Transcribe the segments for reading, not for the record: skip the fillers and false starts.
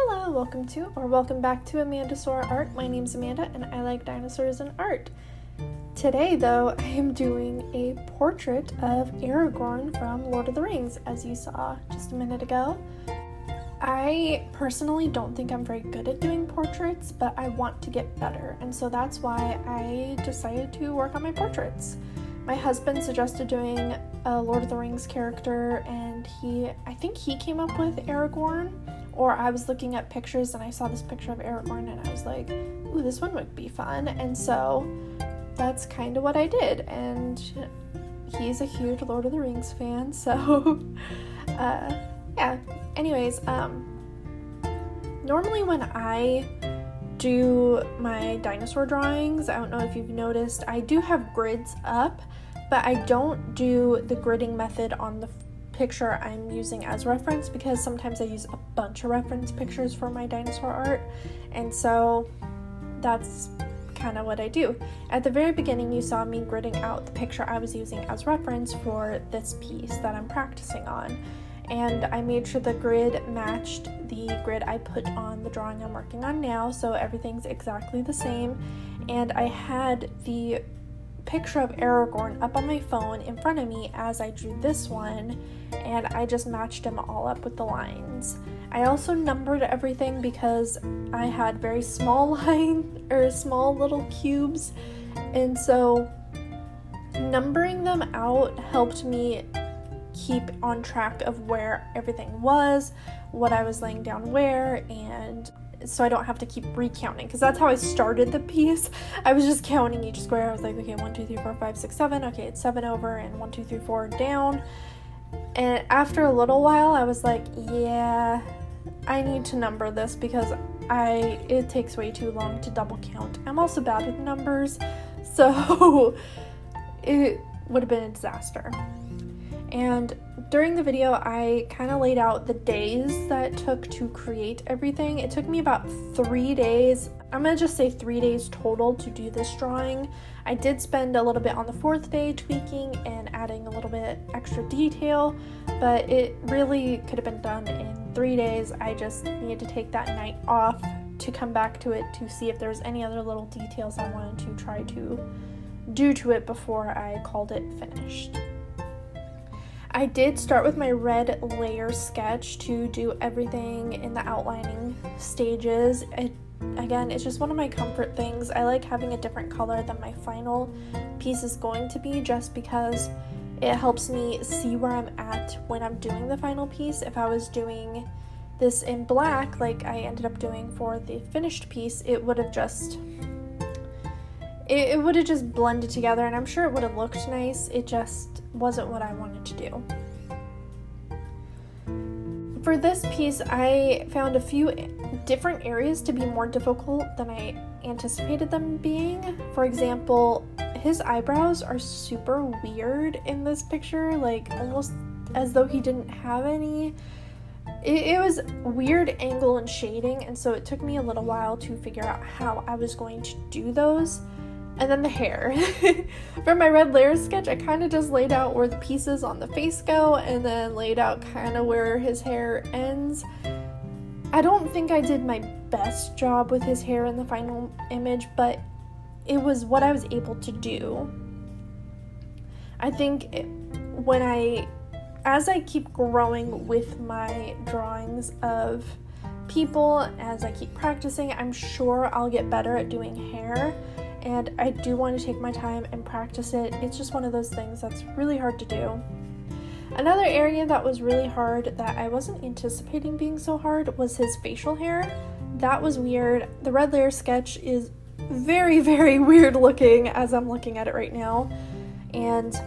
Hello, welcome back to Amanda Sora Art. My name's Amanda and I like dinosaurs and art. Today though, I am doing a portrait of Aragorn from Lord of the Rings, as you saw just a minute ago. I personally don't think I'm very good at doing portraits, but I want to get better, and so that's why I decided to work on my portraits. My husband suggested doing a Lord of the Rings character, and I think he came up with Aragorn, or I was looking at pictures and I saw this picture of Aragorn and I was like, ooh, this one would be fun, and so that's kind of what I did, and he's a huge Lord of the Rings fan, so yeah. Anyways, normally when I do my dinosaur drawings, I don't know if you've noticed, I do have grids up, but I don't do the gridding method on the picture I'm using as reference, because sometimes I use a bunch of reference pictures for my dinosaur art, and so that's kind of what I do. At the very beginning, you saw me gridding out the picture I was using as reference for this piece that I'm practicing on, and I made sure the grid matched the grid I put on the drawing I'm working on now, so everything's exactly the same. And I had the picture of Aragorn up on my phone in front of me as I drew this one, and I just matched them all up with the lines. I also numbered everything because I had very small small little cubes, and so numbering them out helped me keep on track of where everything was, what I was laying down where, and so I don't have to keep recounting, because that's how I started the piece. I was just counting each square. I was like, okay, 1, 2, 3, 4, 5, 6, 7. Okay, it's 7 over, and 1, 2, 3, 4 down. And after a little while, I was like, yeah, I need to number this because it takes way too long to double count. I'm also bad with numbers, so it would have been a disaster. And during the video, I kind of laid out the days that it took to create everything. It took me about 3 days. I'm going to just say 3 days total to do this drawing. I did spend a little bit on the 4th day tweaking and adding a little bit extra detail, but it really could have been done in 3 days. I just needed to take that night off to come back to it to see if there's any other little details I wanted to try to do to it before I called it finished. I did start with my red layer sketch to do everything in the outlining stages. Again, it's just one of my comfort things. I like having a different color than my final piece is going to be, just because it helps me see where I'm at when I'm doing the final piece. If I was doing this in black, like I ended up doing for the finished piece, it would have just blended together, and I'm sure it would have looked nice. It just wasn't what I wanted to do. For this piece, I found a few different areas to be more difficult than I anticipated them being. For example, his eyebrows are super weird in this picture, like almost as though he didn't have any. It was weird angle and shading, and so it took me a little while to figure out how I was going to do those. And then the hair. For my red layer sketch, I kind of just laid out where the pieces on the face go, and then laid out kind of where his hair ends. I don't think I did my best job with his hair in the final image, but it was what I was able to do. I think as I keep growing with my drawings of people, as I keep practicing, I'm sure I'll get better at doing hair. And I do want to take my time and practice it. It's just one of those things that's really hard to do. Another area that was really hard that I wasn't anticipating being so hard was his facial hair. That was weird. The red layer sketch is very, very weird looking as I'm looking at it right now. And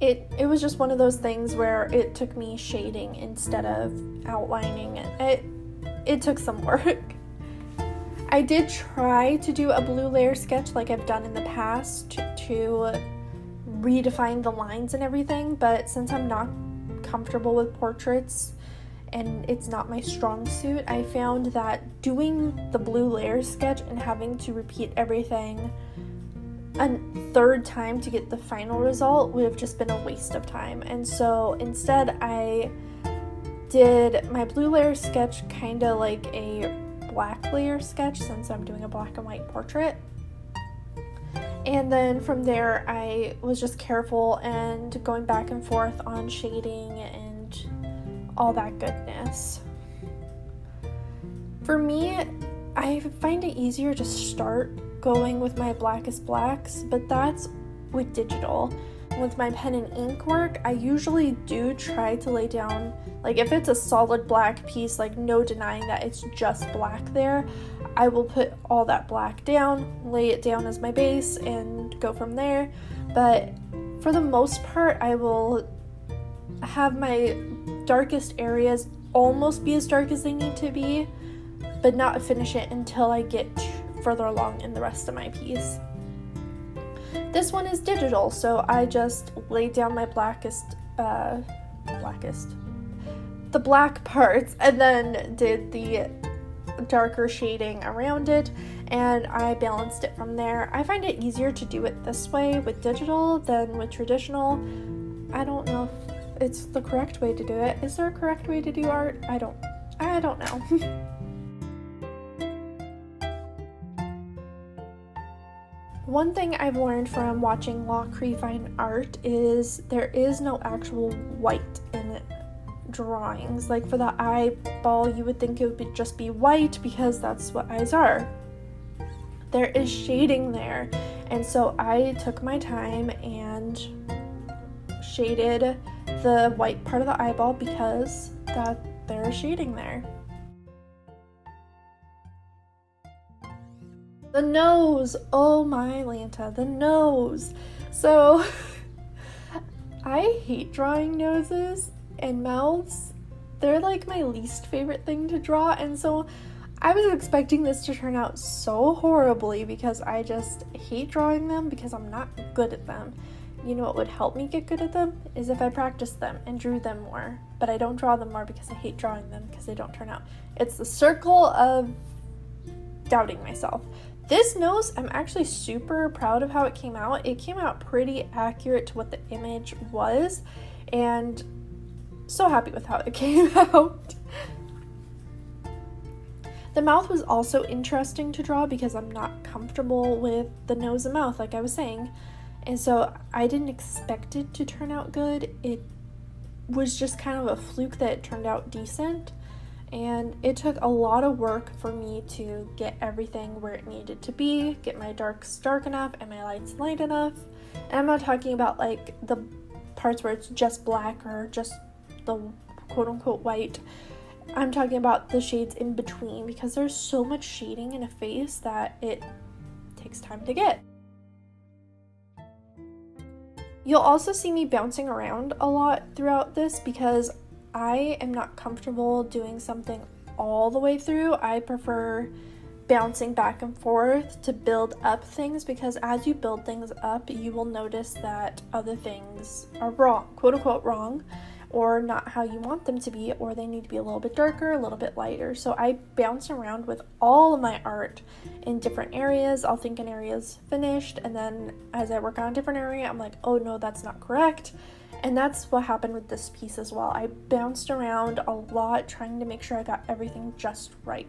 it was just one of those things where it took me shading instead of outlining. It took some work. I did try to do a blue layer sketch like I've done in the past to redefine the lines and everything, but since I'm not comfortable with portraits and it's not my strong suit, I found that doing the blue layer sketch and having to repeat everything a third time to get the final result would have just been a waste of time. And so instead I did my blue layer sketch kind of like a black layer sketch since I'm doing a black and white portrait. And then from there, I was just careful and going back and forth on shading and all that goodness. For me, I find it easier to start going with my blackest blacks, but that's with digital. With my pen and ink work, I usually do try to lay down, like if it's a solid black piece, like no denying that it's just black there, I will put all that black down, lay it down as my base, and go from there. But for the most part, I will have my darkest areas almost be as dark as they need to be, but not finish it until I get further along in the rest of my piece. This one is digital, so I just laid down my the black parts, and then did the darker shading around it, and I balanced it from there. I find it easier to do it this way with digital than with traditional. I don't know if it's the correct way to do it. Is there a correct way to do art? I don't know. One thing I've learned from watching Lockery Fine Art is there is no actual white in drawings. Like for the eyeball, you would think it would just be white because that's what eyes are. There is shading there, and so I took my time and shaded the white part of the eyeball because there's shading there. The nose, oh my Lanta, the nose. So I hate drawing noses and mouths. They're like my least favorite thing to draw, and so I was expecting this to turn out so horribly because I just hate drawing them because I'm not good at them. You know what would help me get good at them is if I practiced them and drew them more, but I don't draw them more because I hate drawing them because they don't turn out. It's the circle of doubting myself. This nose, I'm actually super proud of how it came out. It came out pretty accurate to what the image was, and so happy with how it came out. The mouth was also interesting to draw because I'm not comfortable with the nose and mouth, like I was saying, and so I didn't expect it to turn out good. It was just kind of a fluke that it turned out decent. And it took a lot of work for me to get everything where it needed to be, get my darks dark enough and my lights light enough. And I'm not talking about like the parts where it's just black or just the quote-unquote white. I'm talking about the shades in between because there's so much shading in a face that it takes time to get. You'll also see me bouncing around a lot throughout this because I am not comfortable doing something all the way through. I prefer bouncing back and forth to build up things because as you build things up, you will notice that other things are wrong, quote unquote wrong, or not how you want them to be, or they need to be a little bit darker, a little bit lighter. So I bounce around with all of my art in different areas. I'll think an area is finished, and then as I work on a different area, I'm like, oh no, that's not correct. And that's what happened with this piece as well. I bounced around a lot trying to make sure I got everything just right.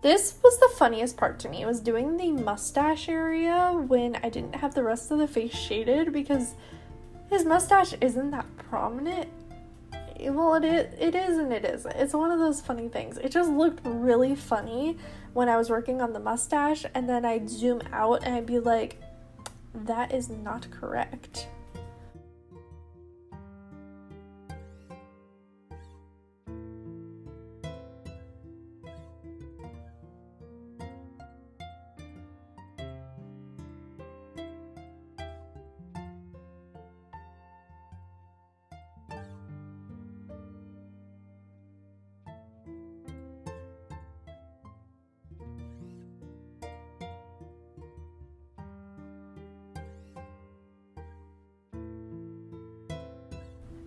This was the funniest part to me, was doing the mustache area when I didn't have the rest of the face shaded because his mustache isn't that prominent. Well, it is and it isn't. It's one of those funny things. It just looked really funny when I was working on the mustache, and then I'd zoom out and I'd be like, that is not correct.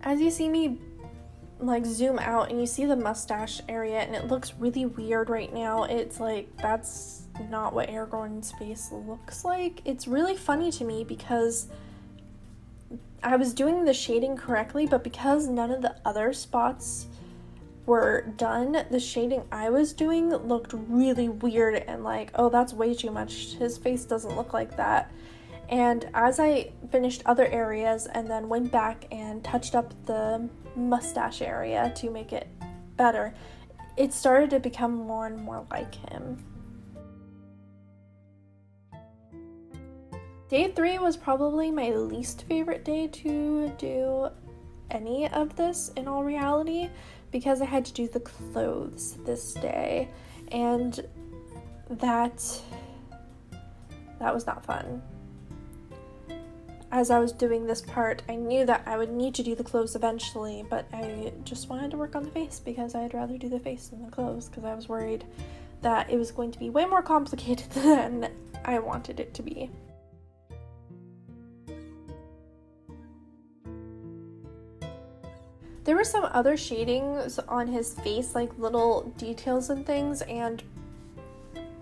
as you see me like zoom out and you see the mustache area and it looks really weird right now, it's like that's not what Aragorn's face looks like. It's really funny to me because I was doing the shading correctly, but because none of the other spots were done, the shading I was doing looked really weird and like, oh, that's way too much. His face doesn't look like that. And as I finished other areas and then went back and touched up the mustache area to make it better, it started to become more and more like him. Day 3 was probably my least favorite day to do any of this in all reality, because I had to do the clothes this day, and that was not fun. As I was doing this part, I knew that I would need to do the clothes eventually, but I just wanted to work on the face because I'd rather do the face than the clothes, because I was worried that it was going to be way more complicated than I wanted it to be. There were some other shadings on his face, like little details and things, and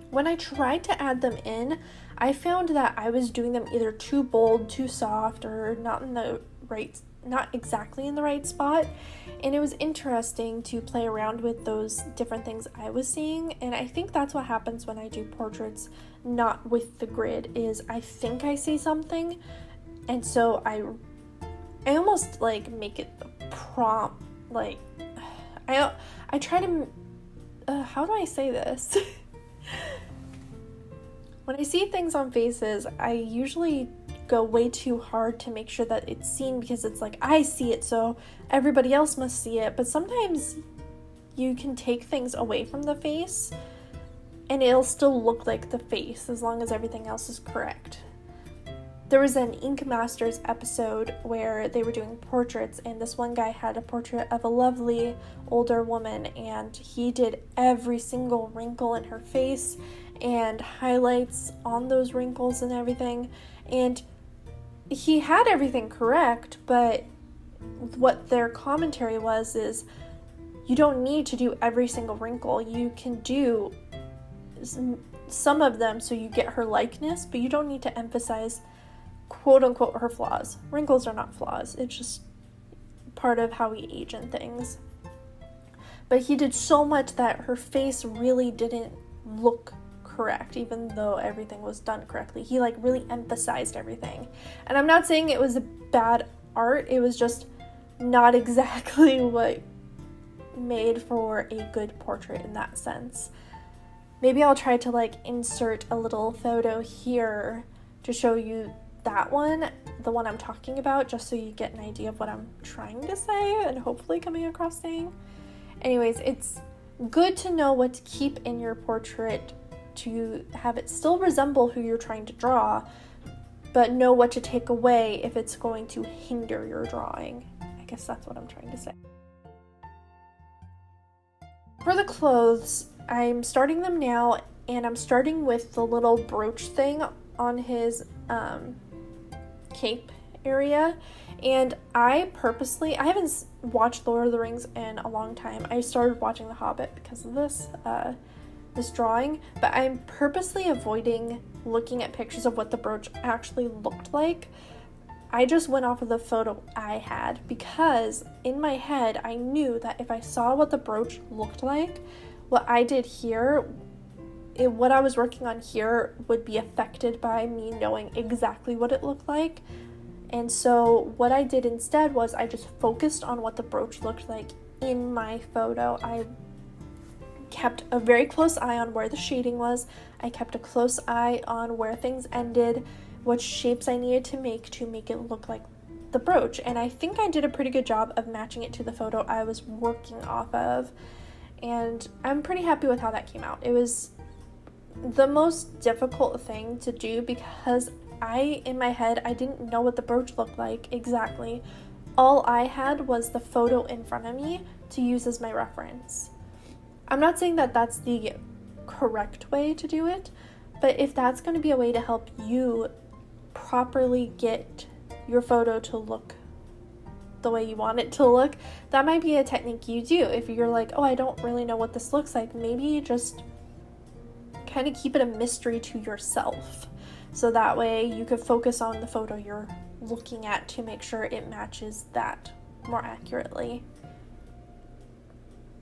when I tried to add them in, I found that I was doing them either too bold, too soft, or not exactly in the right spot. And it was interesting to play around with those different things I was seeing, and I think that's what happens when I do portraits not with the grid, is I think I see something, and so I almost like make it the prompt, like I try to how do I say this? When I see things on faces, I usually go way too hard to make sure that it's seen, because it's like I see it, so everybody else must see it. But sometimes you can take things away from the face and it'll still look like the face as long as everything else is correct. There was an Ink Masters episode where they were doing portraits, and this one guy had a portrait of a lovely older woman, and he did every single wrinkle in her face and highlights on those wrinkles and everything, and he had everything correct, but what their commentary was is you don't need to do every single wrinkle. You can do some of them so you get her likeness, but you don't need to emphasize quote unquote her flaws. Wrinkles are not flaws, it's just part of how we age and things. But he did so much that her face really didn't look correct, even though everything was done correctly. He like really emphasized everything. And I'm not saying it was a bad art, it was just not exactly what made for a good portrait in that sense. Maybe I'll try to like insert a little photo here to show you that one, the one I'm talking about, just so you get an idea of what I'm trying to say and hopefully coming across saying. Anyways, it's good to know what to keep in your portrait to have it still resemble who you're trying to draw, but know what to take away if it's going to hinder your drawing. I guess that's what I'm trying to say. For the clothes, I'm starting them now, and I'm starting with the little brooch thing on his cape area. And I haven't watched Lord of the Rings in a long time. I started watching The Hobbit because of this drawing, but I'm purposely avoiding looking at pictures of what the brooch actually looked like. I just went off of the photo I had, because in my head I knew that if I saw what the brooch looked like, what I did here, what I was working on here would be affected by me knowing exactly what it looked like. And so what I did instead was I just focused on what the brooch looked like in my photo. I kept a very close eye on where the shading was. I kept a close eye on where things ended, what shapes I needed to make it look like the brooch. And I think I did a pretty good job of matching it to the photo I was working off of. And I'm pretty happy with how that came out. It was the most difficult thing to do because in my head, I didn't know what the brooch looked like exactly. All I had was the photo in front of me to use as my reference. I'm not saying that that's the correct way to do it, but if that's going to be a way to help you properly get your photo to look the way you want it to look, that might be a technique you do. If you're like, oh, I don't really know what this looks like, maybe just kind of keep it a mystery to yourself. So that way you could focus on the photo you're looking at to make sure it matches that more accurately.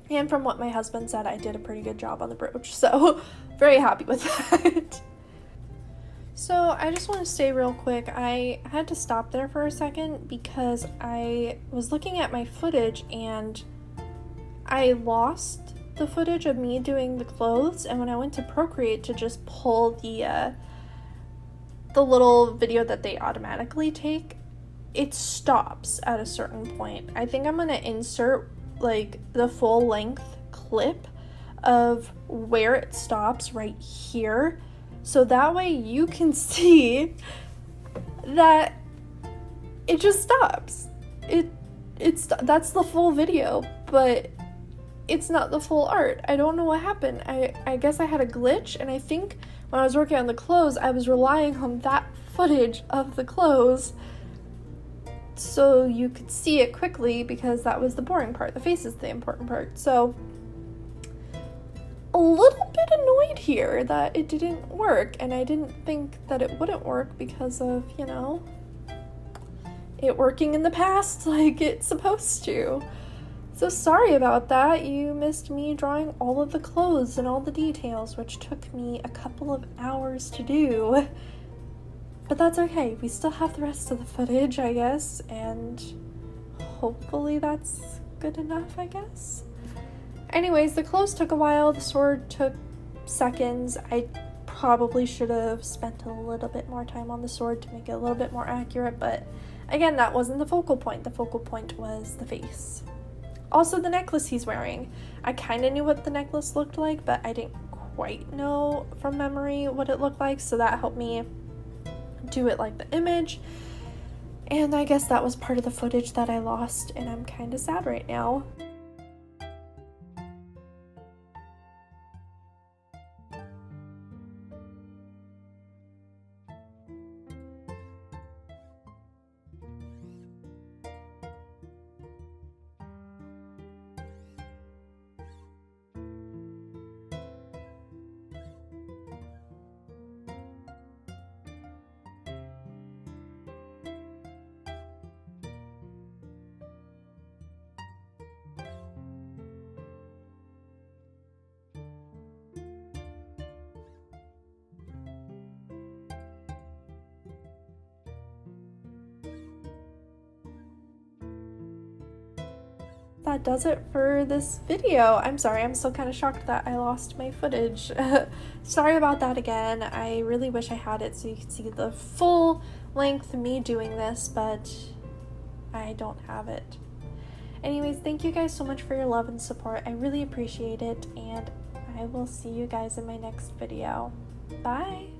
And from what my husband said, I did a pretty good job on the brooch, so very happy with that. So I just want to say real quick, I had to stop there for a second because I was looking at my footage and I lost the footage of me doing the clothes, and when I went to Procreate to just pull the little video that they automatically take, it stops at a certain point. I think I'm gonna insert like the full length clip of where it stops right here, so that way you can see that it just stops. That's the full video, but it's not the full art. I don't know what happened. I guess I had a glitch, and I think when I was working on the clothes, I was relying on that footage of the clothes so you could see it quickly, because that was the boring part. The face is the important part. So a little bit annoyed here that it didn't work, and I didn't think that it wouldn't work because of, you know, it working in the past like it's supposed to. So sorry about that. You missed me drawing all of the clothes and all the details, which took me a couple of hours to do. But that's okay. We still have the rest of the footage, I guess, and hopefully that's good enough, I guess. Anyways, the clothes took a while. The sword took seconds. I probably should have spent a little bit more time on the sword to make it a little bit more accurate, but again, that wasn't the focal point. The focal point was the face. Also, the necklace he's wearing. I kind of knew what the necklace looked like, but I didn't quite know from memory what it looked like, so that helped me do it like the image. And I guess that was part of the footage that I lost, and I'm kind of sad right now. That does it for this video. I'm sorry, I'm still kind of shocked that I lost my footage. Sorry about that again. I really wish I had it so you could see the full length of me doing this, but I don't have it. Anyways, thank you guys so much for your love and support. I really appreciate it, and I will see you guys in my next video. Bye!